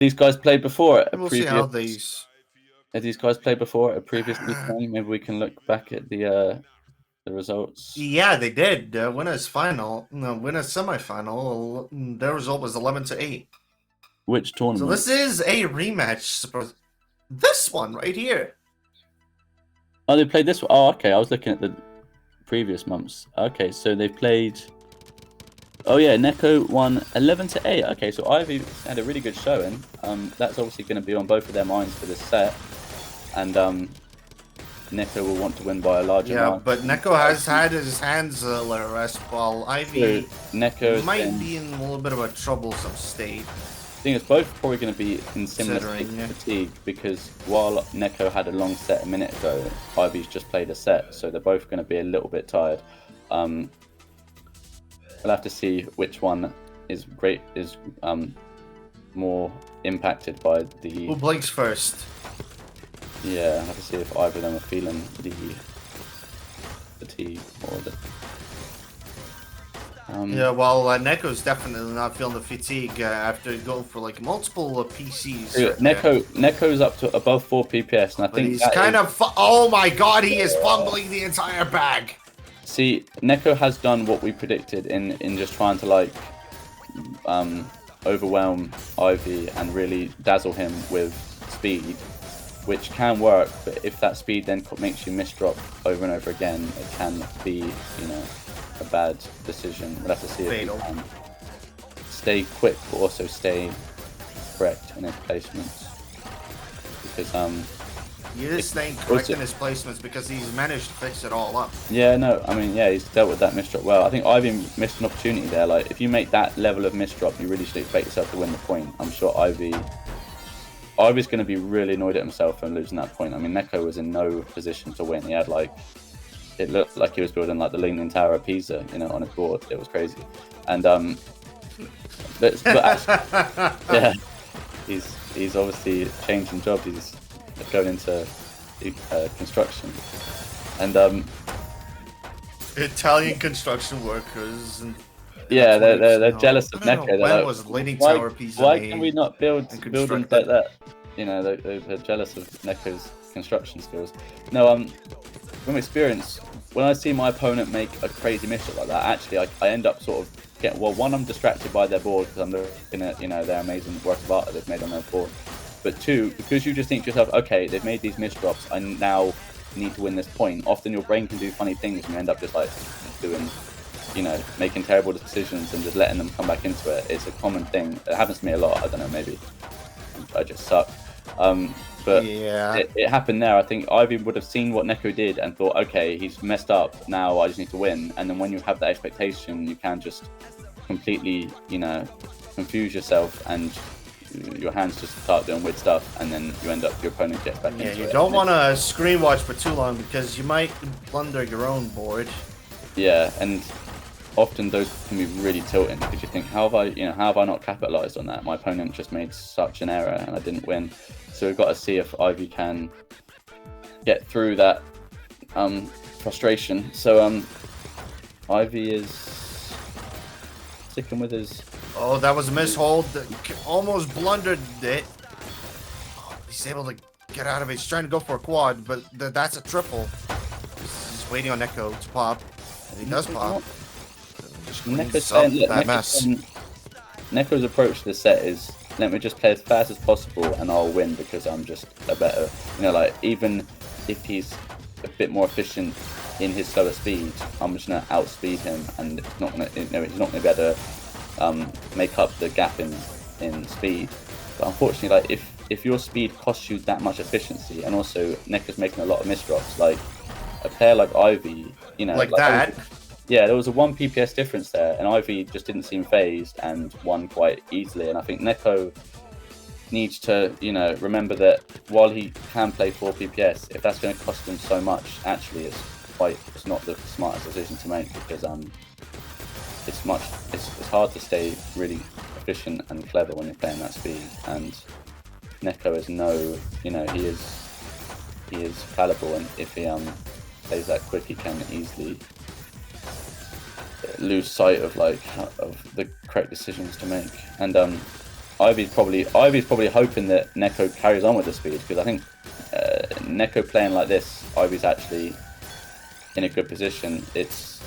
these guys played before at a We'll see how previous. these. Have these guys played before at a previous game? Maybe we can look back at the results. Yeah, they did. Winners final, no, winners semifinal. Their result was 11-8. Which So tournament? this is a rematch. This one right here. Oh, they played this one. Oh, okay. I was looking at the previous months. Okay, so they played. Oh yeah, Neko won 11-8. Okay, so EYEVY had a really good showing. That's obviously going to be on both of their minds for this set, and Neko will want to win by a larger margin. Yeah, but Neko has had his hands let rest, while EYEVY Neko might be in a little bit of a troublesome state. I think it's both probably going to be in similar state of fatigue, because while Neko had a long set a minute ago, EYEVY's just played a set, so they're both going to be a little bit tired. We'll have to see which one is more impacted by the. Who blinks first? Yeah, I have to see if either of them are feeling the fatigue or the. Yeah, well, Neko's definitely not feeling the fatigue after going for like multiple PCs. Neko's up to above 4 PPS, and I think he's kind of. Oh my god, he is fumbling the entire bag. See, Neko has done what we predicted in just trying to like overwhelm EYEVY and really dazzle him with speed, which can work. But if that speed then makes you misdrop over and over again, it can be, a bad decision. We'll have to see if he can stay quick but also stay correct in his placements, because he is staying correct in his placements because he's managed to fix it all up. Yeah, no, I mean, yeah, he's dealt with that misdrop well. I think EYEVY missed an opportunity there. Like, if you make that level of misdrop, you really should expect yourself to win the point. I'm sure EYEVY's going to be really annoyed at himself for losing that point. I mean, Neko was in no position to win. He had it looked like he was building like the Leaning Tower of Pisa, on his board. It was crazy, and but actually, yeah, he's obviously changing jobs. He's going into construction, and Italian construction workers. And yeah, they're jealous of Neko. When was Leaning Tower Pisa? Why can we not build buildings like that? They're jealous of Neko's construction skills. No, from experience, when I see my opponent make a crazy misshot like that, actually, I end up sort of getting, well, one, I'm distracted by their board because I'm looking at, their amazing work of art that they've made on their board. But two, because you just think to yourself, okay, they've made these misdrops, I now need to win this point. Often your brain can do funny things and you end up just like doing, making terrible decisions and just letting them come back into it. It's a common thing. It happens to me a lot. I don't know, maybe I just suck. But yeah, it happened there. I think EYEVY would have seen what Neko did and thought, okay, he's messed up. Now I just need to win. And then when you have that expectation, you can just completely, confuse yourself and your hands just start doing weird stuff. And then you end up, your opponent gets back into it. Yeah, you don't want to screen watch for too long because you might blunder your own board. Yeah, and often those can be really tilting because you think, how have I not capitalized on that? My opponent just made such an error and I didn't win. So we've got to see if EYEVY can get through that frustration. So EYEVY is sticking with his. Oh, that was a mishold. Almost blundered it. Oh, he's able to get out of it. He's trying to go for a quad, but that's a triple. He's waiting on Neko to pop. And he does pop. Neko's approach to the set is, let me just play as fast as possible and I'll win because I'm just a better, even if he's a bit more efficient in his slower speed, I'm just gonna outspeed him and it's not gonna, he's not gonna be able to make up the gap in speed. But unfortunately, if your speed costs you that much efficiency, and also Neko's making a lot of misdrops, like a player like EYEVY, like that. Yeah, there was a 1 PPS difference there, and EYEVY just didn't seem phased and won quite easily. And I think Neko needs to, remember that while he can play 4 PPS, if that's going to cost him so much, actually, it's not the smartest decision to make because it's hard to stay really efficient and clever when you're playing that speed. And Neko is he is fallible, and if he plays that quick, he can easily lose sight of the correct decisions to make. And Ivy's probably hoping that Neko carries on with the speed, because I think Neko playing like this, Ivy's actually in a good position. It's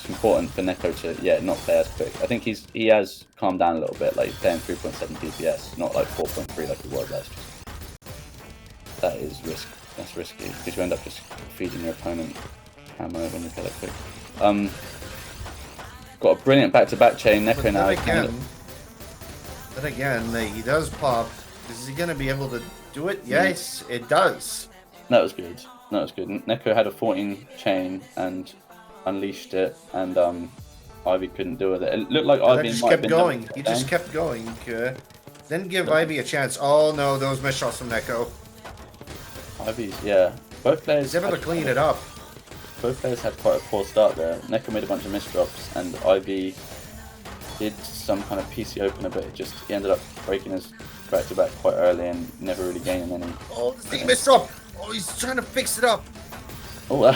important for Neko to not play as quick. I think he has calmed down a little bit. Like he's playing 3.7 DPS, not like 4.3 like he was last year. That is risk. That's risky because you end up just feeding your opponent ammo when you play that quick. Got a brilliant back-to-back chain. Neko now. But again, he does pop. Is he gonna be able to do it? Yes, it does. That was good. That was good. Neko had a 14 chain and unleashed it, and Ivy couldn't do it. It looked like Ivy just kept going. He just kept going. Didn't give Ivy a chance. Oh no, those missed shots from Neko. Ivy's, both players. He's able to clean it up. Both players had quite a poor start there. Neko made a bunch of missed drops, and Ivy did some kind of PC opener, but he ended up breaking his back-to-back quite early and never really gaining any. Oh, he missed drop! Oh, he's trying to fix it up. Oh,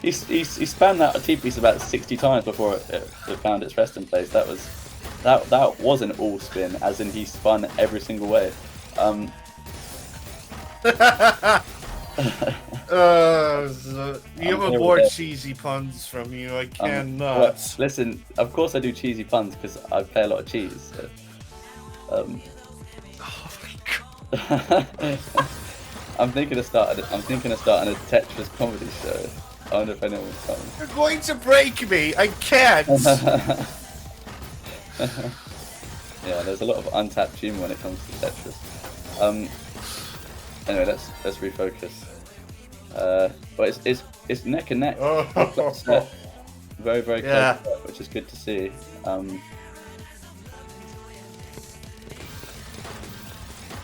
he spammed that T-piece about 60 times before it found its resting place. That was an all spin, as in he spun every single way. You have more cheesy puns from you. I cannot. Well, listen, of course I do cheesy puns because I play a lot of cheese. So, Oh my god. I'm thinking of starting a Tetris comedy show. I wonder if anyone's coming. You're going to break me. I can't. Yeah, there's a lot of untapped humor when it comes to Tetris. Anyway, let's refocus. But it's neck and neck. Oh. Very, very close, which is good to see.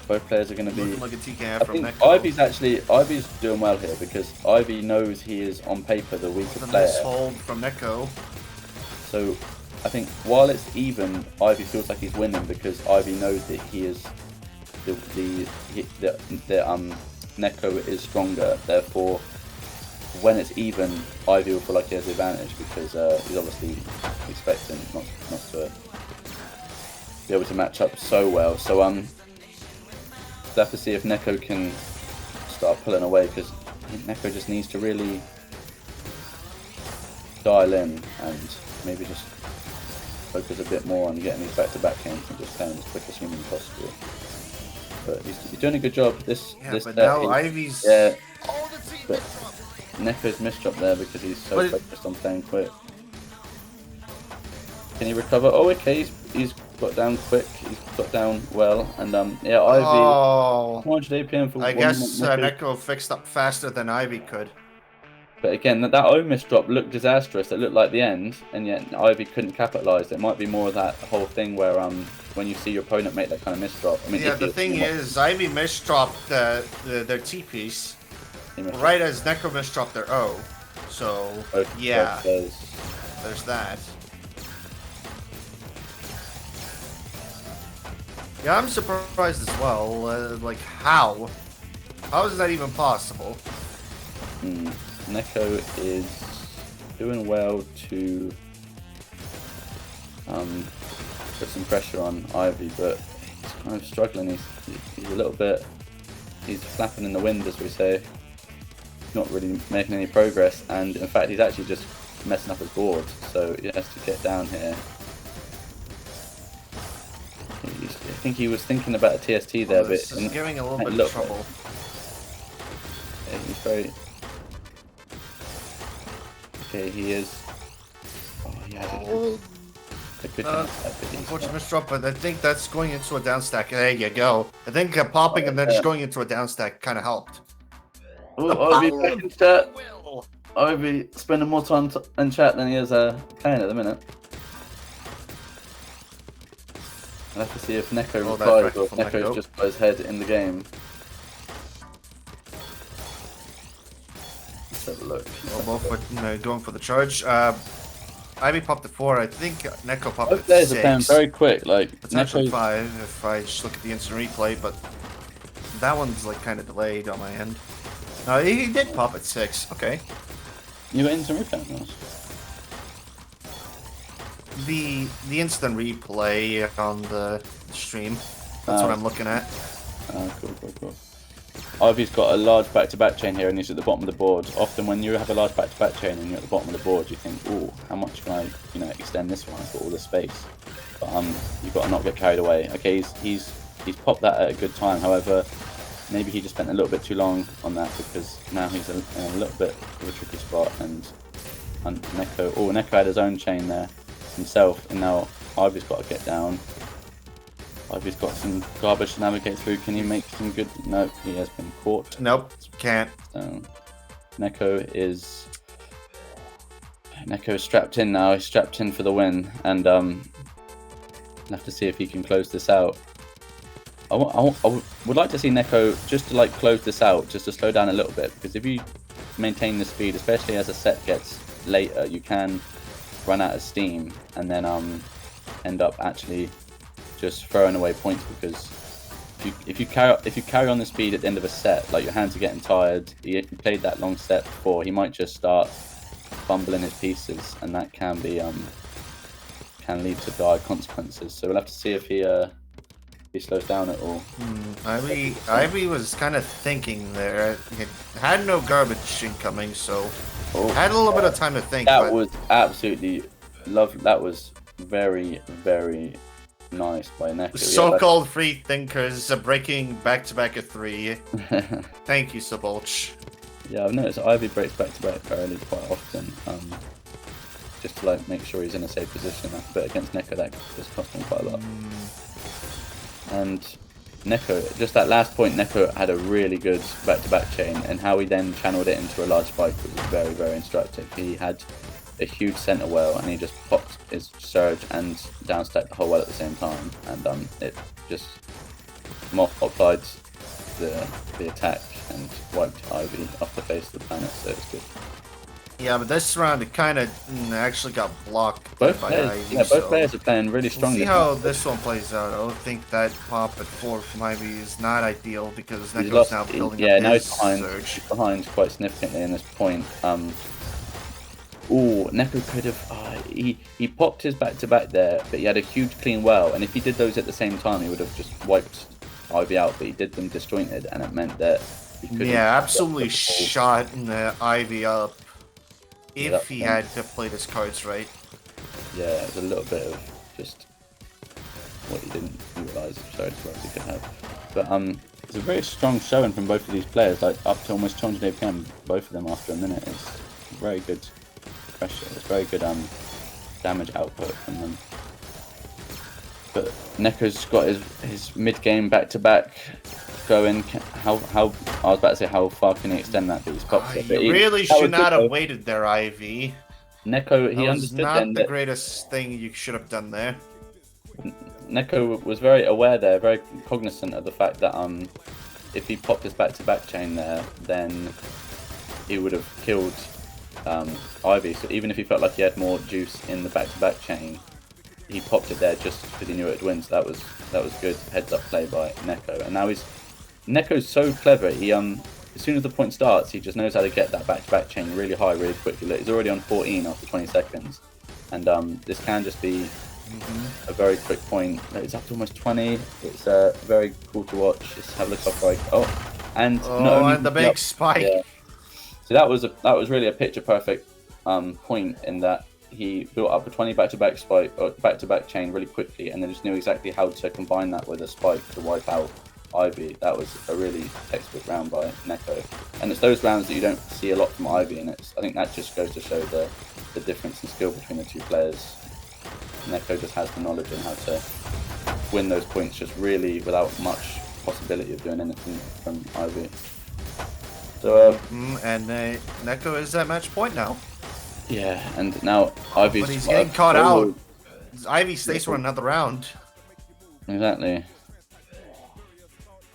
Both players are going to be. Looking like a TKF from Neko. Ivy's doing well here because Ivy knows he is on paper the weaker player. Nice hold from Neko. So I think while it's even, Ivy feels like he's winning because Ivy knows that he is Neko is stronger. Therefore, when it's even, Ivy will feel like he has the advantage because he's obviously expecting not to be able to match up so well. So we'll have to see if Neko can start pulling away because I think Neko just needs to really dial in and maybe just focus a bit more on getting these back-to-back games and just playing as quick as humanly possible. But he's doing a good job. Now Ivy's... Yeah, but Neko's missed drop there because he's so focused on playing quick. Can he recover? Oh, okay, he's got down quick. He's got down well, and Ivy. 400 APM for. I guess Neko fixed up faster than Ivy could. But again, that O miss drop looked disastrous. It looked like the end, and yet Ivy couldn't capitalize. It might be more of that whole thing where when you see your opponent make that kind of miss drop. I mean, the thing is, Ivy misdropped their T piece right as Neko misdropped their O. So there's that. Yeah, I'm surprised as well. Like how is that even possible? Neko is doing well to put some pressure on Ivy, but he's kind of struggling. He's a little bit. He's flapping in the wind, as we say. Not really making any progress, and in fact, he's actually just messing up his board. So he has to get down here. I think he was thinking about a TST there, but this is giving a little bit of trouble. Yeah, he's very. Okay, he is. Oh, yeah. Unfortunate misdrop, but I think that's going into a down stack. There you go. I think popping and then just going into a down stack kind of helped. Oh, Ivy back in chat. Ivy spending more time in chat than he is playing at the minute. I'll have to see if Neko replies or if Neko's just got his head in the game. Let's have a look. Well, both going for the charge. Ivy popped at 4. I think Neko popped at 6. Both players are playing very quick. Like potentially 5 if I just look at the instant replay, but that one's like kind of delayed on my end. No, he did pop at 6. Okay. You got instant replay now. the instant replay on the stream. That's what I'm looking at. Cool. Ivy's got a large back-to-back chain here, and he's at the bottom of the board. Often, when you have a large back-to-back chain and you're at the bottom of the board, you think, "Oh, how much can I, extend this one? I've got all the space." But you've got to not get carried away. Okay, he's popped that at a good time. However, maybe he just spent a little bit too long on that because now he's in a little bit of a tricky spot. And Neko had his own chain there himself, and now Ivy's got to get down. Ivy's got some garbage to navigate through. Can he make some good? No, he has been caught. Nope, can't. So Neko is strapped in now. He's strapped in for the win, and we'll have to see if he can close this out. I would like to see Neko just to close this out, just to slow down a little bit, because if you maintain the speed, especially as a set gets later, you can run out of steam and then end up actually just throwing away points, because if you carry on the speed at the end of a set, like your hands are getting tired, he played that long set before, he might just start fumbling his pieces, and that can lead to dire consequences. So we'll have to see if he slows down at all. Ivy was kind of thinking there. He had no garbage incoming, so had a little bit of time to think. That was absolutely lovely. That was very, very nice by Neko. So-called free thinkers breaking back-to-back at 3. Thank you, Subolch. Yeah, I've noticed Ivy breaks back-to-back fairly quite often, just to make sure he's in a safe position. But against Neko, that just cost him quite a lot. And Neko, just that last point, Neko had a really good back-to-back chain, and how he then channeled it into a large spike was very, very instructive. He had a huge center well, and he just popped his surge and downstacked the whole well at the same time, and it just multiplied the attack and wiped Ivy off the face of the planet, so it's good. Yeah, but this round it kind of actually got blocked both by players, Ivy. Yeah, both players are playing really strongly. We'll see how this one plays out. I don't think that pop at 4 from Ivy is not ideal, because Neko's now building up now his he's surge. behind quite significantly in this point. Neko could have... he popped his back-to-back there, but he had a huge clean well, and if he did those at the same time, he would have just wiped Ivy out, but he did them disjointed, and it meant that he couldn't... Yeah, absolutely shot Ivy up if he had to play his cards right. Yeah, it was a little bit of just what he didn't realise he could have. But it's a very strong showing from both of these players, up to almost 200 APM, both of them after a minute. It's very good pressure, it's very good damage output from them. But Neko's got his mid-game back-to-back going. How I was about to say, how far can he extend that? But he's popped it. You really should not have waited there, Ivy. Neko, he understood then not the greatest thing you should have done there. Neko was very aware there, very cognizant of the fact that if he popped his back-to-back chain there, then he would have killed Ivy. So even if he felt like he had more juice in the back-to-back chain, he popped it there just because he knew it would win. So that was good heads-up play by Neko. And now Neko's so clever. He as soon as the point starts, he just knows how to get that back-to-back chain really high, really quickly. Look, he's already on 14 after 20 seconds, and this can just be a very quick point. It's up to almost 20. It's very cool to watch. Just have a look off and the big spike. Yeah. So that was really a picture perfect point in that he built up a 20 back-to-back spike or back-to-back chain really quickly, and then just knew exactly how to combine that with a spike to wipe out Ivy. That was a really textbook round by Neko, and it's those rounds that you don't see a lot from Ivy, and I think that just goes to show the difference in skill between the two players. Neko just has the knowledge on how to win those points just really without much possibility of doing anything from Ivy. So and Neko is at match point now. Yeah, and now Ivy's... But he's getting caught out. Ivy stays for another round. Exactly.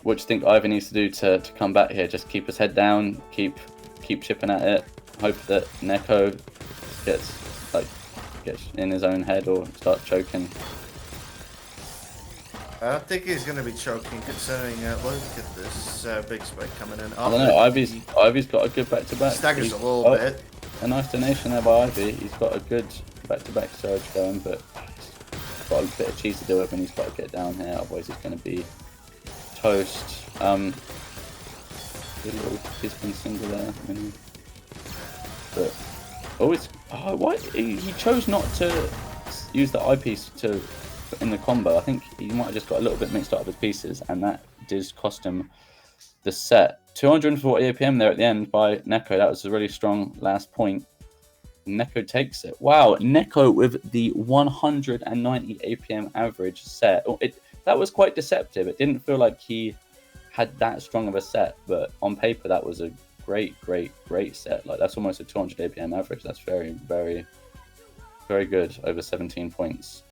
What do you think Ivy needs to do to come back here? Just keep his head down, keep chipping at it, hope that Neko gets in his own head or starts choking. I don't think he's going to be choking, considering, look at this big spike coming in. I don't know, Ivy's got a good back-to-back. Staggers a little bit. A nice donation there by Ivy. He's got a good back-to-back surge going, but he's got a bit of cheese to deal with, and he's got to get down here, otherwise it's going to be toast. Good little Gisbin single there, but why he chose not to use the eyepiece to put in the combo. I think he might have just got a little bit mixed up with his pieces, and that did cost him the set. 240 APM there at the end by Neko. That was a really strong last point. Neko takes it. Wow, Neko with the 190 APM average set. That was quite deceptive. It didn't feel like he had that strong of a set, but on paper that was a great set. Like, that's almost a 200 APM average. That's very, very, very good, over 17 points.